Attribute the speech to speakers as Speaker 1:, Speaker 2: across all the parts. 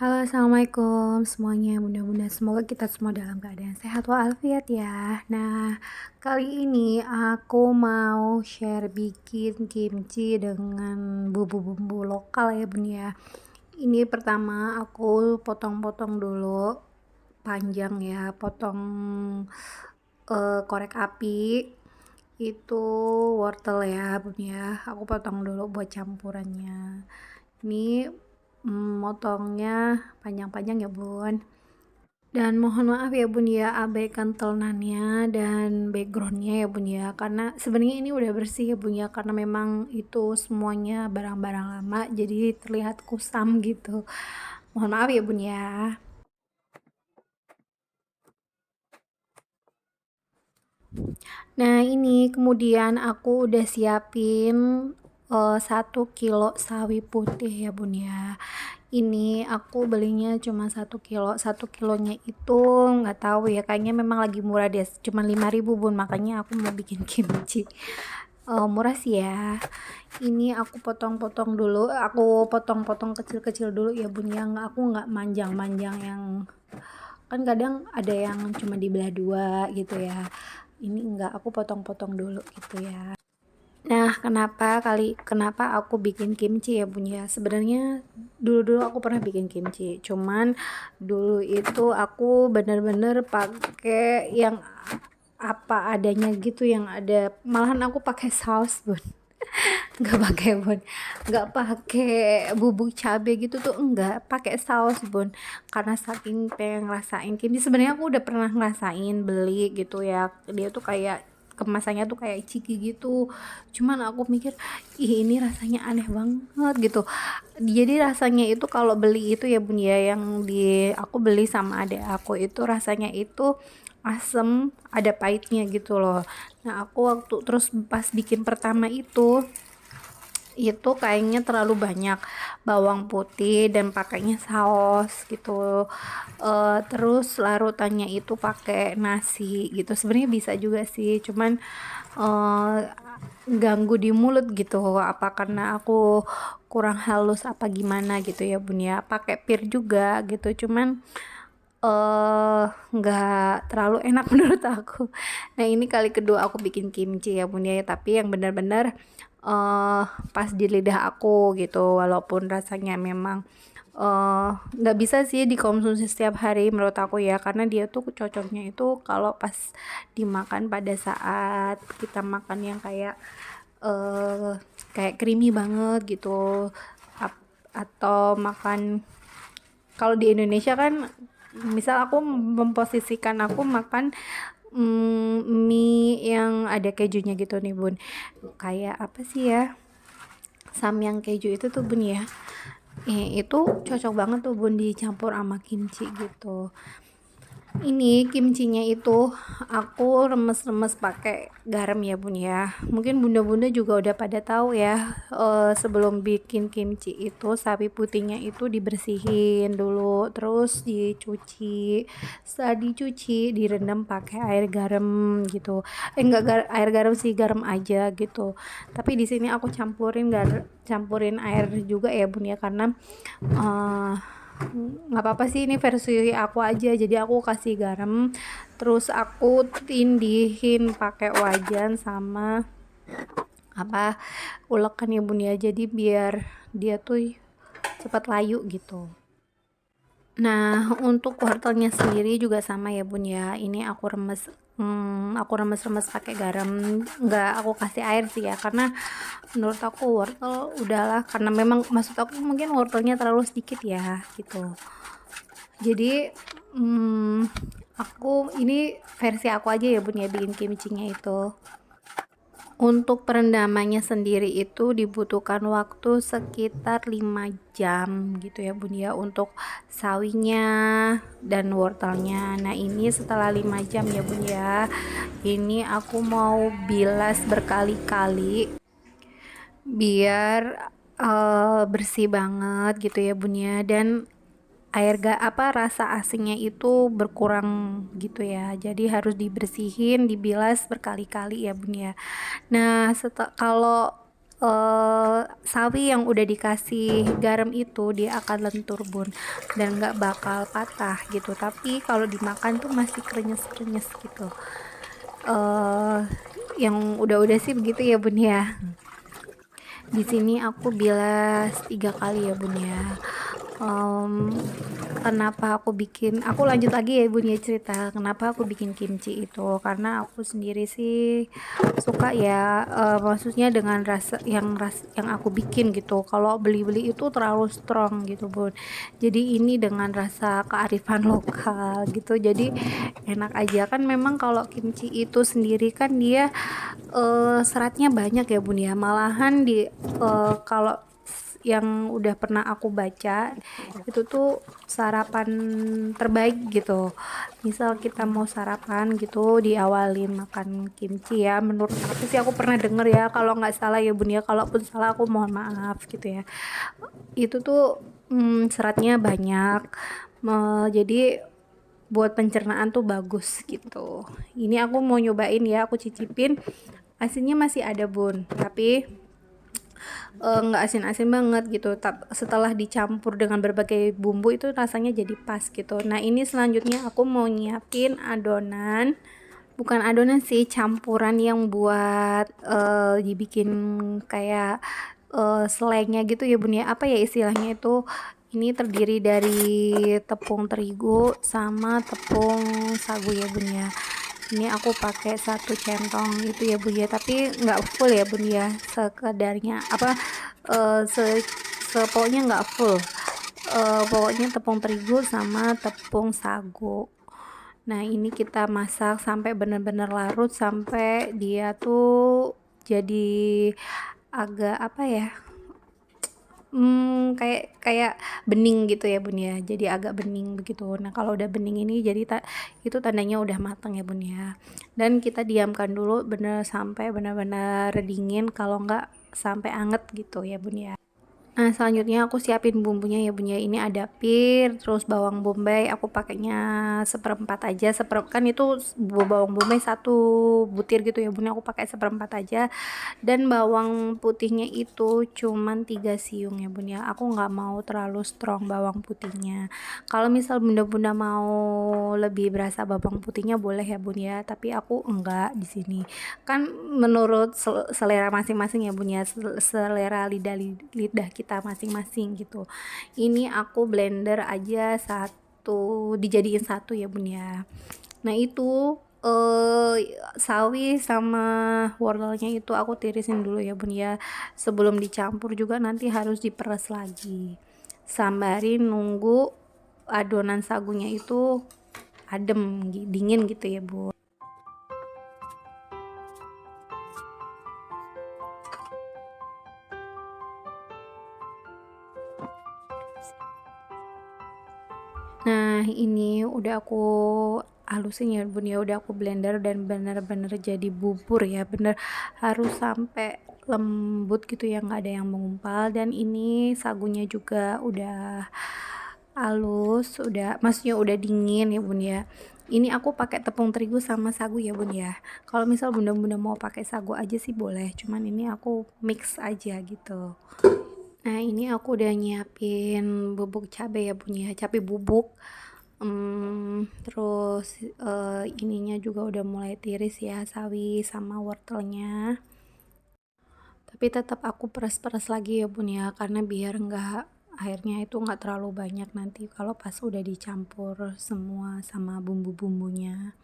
Speaker 1: Halo, assalamualaikum semuanya. Mudah-mudahan semoga kita semua dalam keadaan sehat walafiat ya. Nah, kali ini aku mau share bikin kimchi dengan bumbu-bumbu lokal ya bun ya. Ini pertama aku potong-potong dulu panjang ya, potong korek api. Itu wortel ya bun ya, aku potong dulu buat campurannya. Ini motongnya panjang-panjang ya bun, dan mohon maaf ya bun ya, abaikan telenannya dan backgroundnya ya bun ya, karena sebenarnya ini udah bersih ya bun ya, karena memang itu semuanya barang-barang lama jadi terlihat kusam gitu. Mohon maaf ya bun ya. Nah, ini kemudian aku udah siapin 1 kilo sawi putih ya bun ya. Ini aku belinya cuma 1 kilo. 1 kilonya itu nggak tahu ya, kayaknya memang lagi murah deh, cuma 5.000 bun, makanya aku mau bikin kimchi. Murah sih ya. Ini aku potong-potong dulu, aku potong-potong kecil-kecil dulu ya bun ya. Aku nggak manjang-manjang, yang kan kadang ada yang cuma dibelah dua gitu ya. Ini enggak, aku potong-potong dulu gitu ya. Nah, kenapa aku bikin kimchi ya bun ya? Sebenarnya dulu aku pernah bikin kimchi, cuman dulu itu aku bener-bener pakai yang apa adanya gitu, yang ada, malahan aku pakai saus bun. Nggak pakai bun, nggak pakai bubuk cabai gitu tuh, enggak pakai saus bun, karena saking pengen ngerasain kimchi. Sebenarnya aku udah pernah ngerasain beli gitu ya, dia tuh kayak kemasannya tuh kayak ciki gitu, cuman aku mikir ih ini rasanya aneh banget gitu. Jadi rasanya itu kalau beli itu ya bun ya, yang di aku beli sama adek aku itu rasanya itu asem, ada pahitnya gitu loh. Nah, aku waktu terus pas bikin pertama itu kayaknya terlalu banyak bawang putih dan pakainya saus gitu. Terus larutannya itu pakai nasi gitu. Sebenarnya bisa juga sih, cuman eh, ganggu di mulut gitu. Apa karena aku kurang halus apa gimana gitu ya bun ya. Pakai pir juga gitu, cuman nggak terlalu enak menurut aku. Nah, ini kali kedua aku bikin kimchi ya bun ya, tapi yang benar-benar pas di lidah aku gitu, walaupun rasanya memang nggak bisa sih dikonsumsi setiap hari menurut aku ya, karena dia tuh cocoknya itu kalau pas dimakan pada saat kita makan yang kayak creamy banget gitu. Atau makan, kalau di Indonesia kan, misal aku memposisikan aku makan mie yang ada kejunya gitu nih bun, kayak apa sih ya, samyang keju itu tuh bun ya. Itu cocok banget tuh bun dicampur sama kimchi gitu. Ini kimchinya itu aku remes-remes pakai garam ya bun ya. Mungkin bunda-bunda juga udah pada tahu ya, sebelum bikin kimchi itu sapi putihnya itu dibersihin dulu, terus dicuci. Setelah dicuci direndam pakai air garam gitu. Enggak, air garam sih, garam aja gitu. Tapi di sini aku campurin air juga ya bun ya, karena nggak apa-apa sih, ini versi aku aja, jadi aku kasih garam, terus aku tindihin pakai wajan sama apa, ulekan ya bun ya, jadi biar dia tuh cepat layu gitu. Nah, untuk wortelnya sendiri juga sama ya bun ya, ini aku remes-remes pakai garam, nggak aku kasih air sih ya, karena menurut aku wortel udahlah, karena memang maksud aku mungkin wortelnya terlalu sedikit ya gitu. Jadi aku ini versi aku aja ya bun ya bikin kimchinya itu. Untuk perendamannya sendiri itu dibutuhkan waktu sekitar 5 jam gitu ya bun ya, untuk sawinya dan wortelnya. Nah, ini setelah 5 jam ya bun ya, ini aku mau bilas berkali-kali biar bersih banget gitu ya bun ya, dan rasa asinnya itu berkurang gitu ya, jadi harus dibersihin, dibilas berkali-kali ya bun ya. Nah, kalau sawi yang udah dikasih garam itu dia akan lentur bun dan nggak bakal patah gitu, tapi kalau dimakan tuh masih krenyes-krenyes gitu. eh yang udah-udah sih begitu ya bun ya. Di sini aku bilas 3 kali ya bun ya. Em, Kenapa aku lanjut lagi ya bun ya cerita kenapa aku bikin kimchi itu, karena aku sendiri sih suka ya, maksudnya dengan yang aku bikin gitu. Kalau beli-beli itu terlalu strong gitu bun, jadi ini dengan rasa kearifan lokal gitu, jadi enak aja kan. Memang kalau kimchi itu sendiri kan dia seratnya banyak ya bun ya, malahan kalau yang udah pernah aku baca itu tuh sarapan terbaik gitu. Misal kita mau sarapan gitu diawalin makan kimchi ya, menurut aku sih, aku pernah denger ya, kalau nggak salah ya bun ya, kalaupun salah aku mohon maaf gitu ya. Itu tuh seratnya banyak, jadi buat pencernaan tuh bagus gitu. Ini aku mau nyobain ya, aku cicipin. Asinnya masih ada bun, tapi nggak asin-asin banget gitu. Setelah dicampur dengan berbagai bumbu itu rasanya jadi pas gitu. Nah ini selanjutnya aku mau nyiapin adonan, bukan adonan sih, campuran yang buat dibikin kayak selainya gitu ya bun ya, apa ya istilahnya itu. Ini terdiri dari tepung terigu sama tepung sagu ya bun ya. Ini aku pakai 1 centong itu ya bun ya, tapi nggak full ya bun ya, sekedarnya apa, pokoknya nggak full. Pokoknya tepung terigu sama tepung sagu. Nah ini kita masak sampai benar-benar larut, sampai dia tuh jadi agak apa ya, kayak kayak bening gitu ya bun ya, jadi agak bening begitu. Nah kalau udah bening ini jadi itu tandanya udah matang ya bun ya, dan kita diamkan dulu bener sampai benar-benar dingin, kalau enggak sampai anget gitu ya bun ya. Nah selanjutnya aku siapin bumbunya ya bun ya. Ini ada pir, terus bawang bombay, aku pakainya seperempat aja. Kan itu bawang bombay 1 butir gitu ya bun ya, aku pakai seperempat aja. Dan bawang putihnya itu cuman 3 siung ya bun ya, aku nggak mau terlalu strong bawang putihnya. Kalau misal bunda-bunda mau lebih berasa bawang putihnya boleh ya bun ya, tapi aku enggak di sini. Kan menurut selera masing-masing ya bun ya, selera lidah kita masing-masing gitu. Ini aku blender aja dijadiin satu ya bun ya. Nah itu sawi sama wortelnya itu aku tirisin dulu ya bun ya, sebelum dicampur juga nanti harus diperes lagi, sambarin nunggu adonan sagunya itu adem dingin gitu ya bu. Nah ini udah aku halusin ya bun ya, udah aku blender dan bener-bener jadi bubur ya, bener harus sampai lembut gitu ya, nggak ada yang mengumpal. Dan ini sagunya juga udah halus, udah maksudnya udah dingin ya bun ya. Ini aku pakai tepung terigu sama sagu ya bun ya. Kalau misal bunda-bunda mau pakai sagu aja sih boleh, cuman ini aku mix aja gitu. Nah ini aku udah nyiapin bubuk cabai ya bun ya, cabai bubuk. Terus ininya juga udah mulai tiris ya, sawi sama wortelnya. Tapi tetap aku peras-peras lagi ya bun ya, karena biar nggak, airnya itu nggak terlalu banyak nanti kalau pas udah dicampur semua sama bumbu-bumbunya.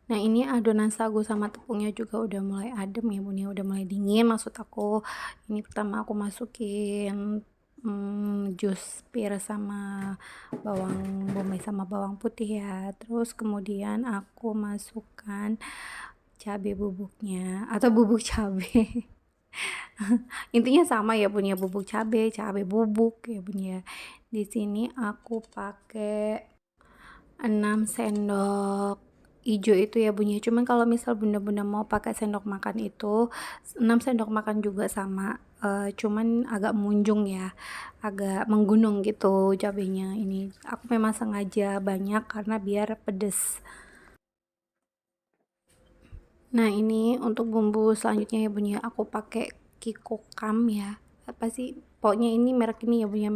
Speaker 1: Nah ini adonan sagu sama tepungnya juga udah mulai adem ya bun ya, udah mulai dingin maksud aku. Ini pertama aku masukin jus pir sama bawang bombay sama bawang putih ya, terus kemudian aku masukkan cabai bubuknya atau bubuk cabai. Intinya sama ya bun ya, bubuk cabe, cabe bubuk ya bun ya. Di sini aku pakai 6 sendok ijo itu ya bun ya. Cuman kalau misal bunda-bunda mau pakai sendok makan itu 6 sendok makan juga sama. Cuman agak munjung ya, agak menggunung gitu cabenya. Ini aku memang sengaja banyak karena biar pedes. Nah, ini untuk bumbu selanjutnya ya bun ya, aku pakai kikokam ya. Apa sih? Pokoknya ini merek ini ya bun ya,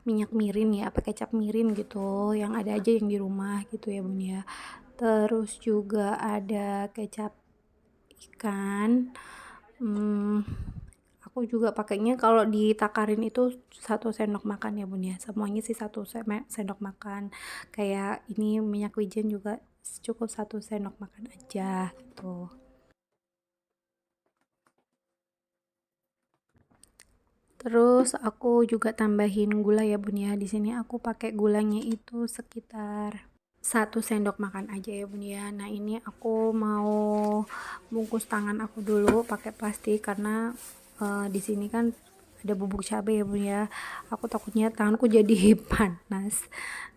Speaker 1: minyak mirin ya, apa kecap mirin gitu, yang ada aja yang di rumah gitu ya bun ya. Terus juga ada kecap ikan. Aku juga pakainya kalau ditakarin itu 1 sendok makan ya bun ya, semuanya sih 1 sendok makan. Kayak ini minyak wijen juga cukup 1 sendok makan aja gitu. Terus aku juga tambahin gula ya bun ya. Di sini aku pakai gulanya itu sekitar 1 sendok makan aja ya bun ya. Nah ini aku mau bungkus tangan aku dulu pakai plastik karena di sini kan ada bubuk cabai ya bun ya. Aku takutnya tanganku jadi panas.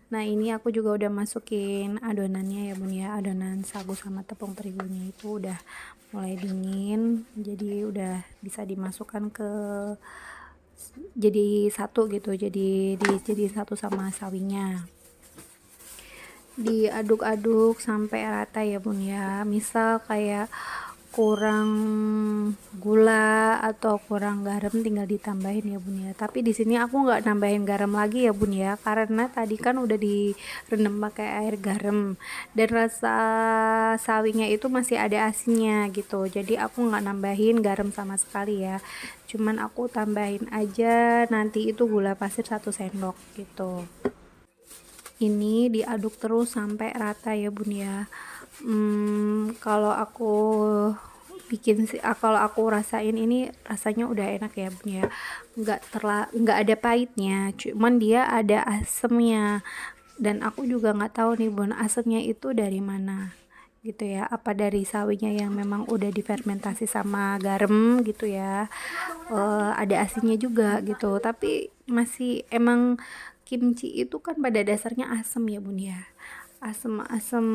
Speaker 1: Nah ini aku juga udah masukin adonannya ya bun ya. Adonan sagu sama tepung terigunya itu udah mulai dingin, jadi udah bisa dimasukkan ke jadi satu gitu, jadi satu sama sawinya. Diaduk-aduk sampai rata ya bun ya. Misal kayak kurang gula atau kurang garam tinggal ditambahin ya bun ya. Tapi di sini aku nggak nambahin garam lagi ya bun ya, karena tadi kan udah direndam pakai air garam dan rasa sawinya itu masih ada asinnya gitu. Jadi aku nggak nambahin garam sama sekali ya. Cuman aku tambahin aja nanti itu gula pasir 1 sendok gitu. Ini diaduk terus sampai rata ya bun ya. Kalau aku bikin sih, kalau aku rasain ini rasanya udah enak ya bun ya, nggak ada pahitnya, cuman dia ada asemnya. Dan aku juga nggak tahu nih bun, asemnya itu dari mana gitu ya, apa dari sawinya yang memang udah difermentasi sama garam gitu ya. Ada asinnya juga gitu, tapi masih emang kimchi itu kan pada dasarnya asam ya bun ya, asam-asam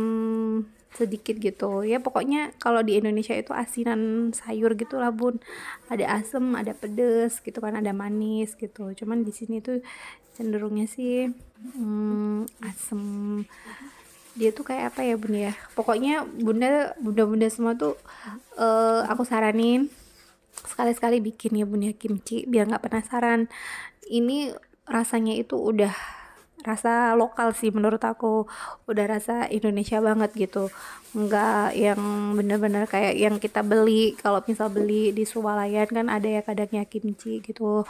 Speaker 1: sedikit gitu ya. Pokoknya kalau di Indonesia itu asinan sayur gitulah bun, ada asam, ada pedes gitu kan, ada manis gitu. Cuman di sini tuh cenderungnya sih asam. Dia tuh kayak apa ya bun ya, pokoknya bunda semua tuh aku saranin sekali-sekali bikin ya bun ya kimchi biar nggak penasaran. Ini rasanya itu udah rasa lokal sih menurut aku, udah rasa Indonesia banget gitu, nggak yang bener-bener kayak yang kita beli. Kalau misal beli di Swalayan kan ada ya kadangnya kimchi gitu,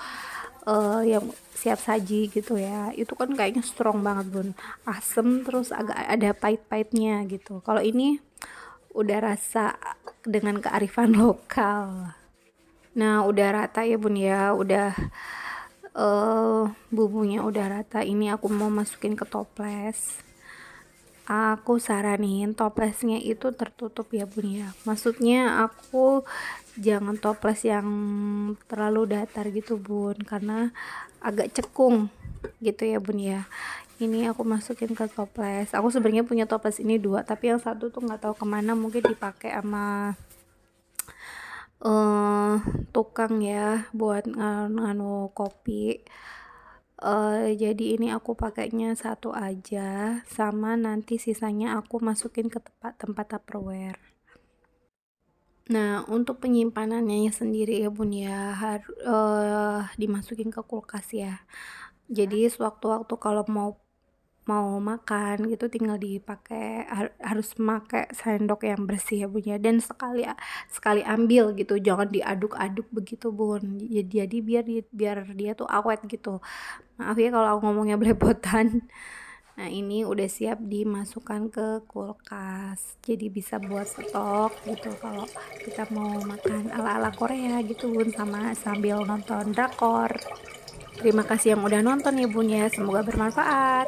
Speaker 1: yang siap saji gitu ya, itu kan kayaknya strong banget bun, asem terus agak ada pahit-pahitnya gitu. Kalau ini udah rasa dengan kearifan lokal. Nah udah rata ya bun ya, udah bumbunya udah rata. Ini aku mau masukin ke toples. Aku saranin toplesnya itu tertutup ya bun ya, maksudnya aku jangan toples yang terlalu datar gitu bun, karena agak cekung gitu ya bun ya. Ini aku masukin ke toples. Aku sebenarnya punya toples ini 2, tapi yang satu tuh nggak tahu kemana, mungkin dipakai sama tukang ya buat nganu kopi. Jadi ini aku pakainya satu aja, sama nanti sisanya aku masukin ke tempat Tupperware. Nah untuk penyimpanannya sendiri ya bun ya, dimasukin ke kulkas ya. Jadi sewaktu-waktu kalau mau mau makan gitu tinggal dipakai, harus pakai sendok yang bersih ya bun ya, dan sekali sekali ambil gitu, jangan diaduk-aduk begitu bun. Jadi biar dia tuh awet gitu. Maaf ya kalau aku ngomongnya belepotan. Nah ini udah siap dimasukkan ke kulkas, jadi bisa buat stok gitu kalau kita mau makan ala-ala Korea gitu bun, sama sambil nonton drakor. Terima kasih yang udah nonton ya bun ya, semoga bermanfaat.